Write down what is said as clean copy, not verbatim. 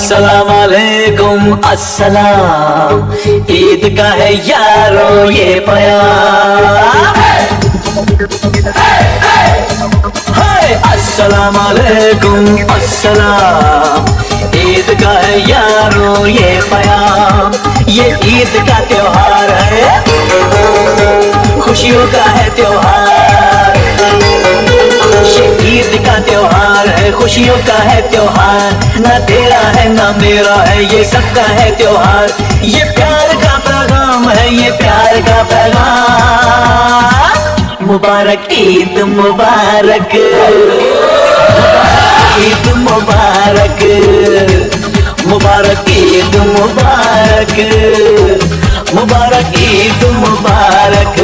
अस्सलाम वालेकुम अस्सलाम, ईद का है यारो ये प्यार। अस्सलाम वालेकुम अस्सलाम, ईद का है यारो ये प्यार। ये ईद का त्योहार है, खुशियों का है त्योहार। ये ईद का त्योहार है, खुशियों का है त्योहार। ना तेरा है ना मेरा है, ये सबका है त्योहार। ये प्यार का पैगाम है, ये प्यार का पैगाम। मुबारक ईद मुबारक, ईद मुबारक, मुबारक ईद मुबारक, मुबारक ईद मुबारक।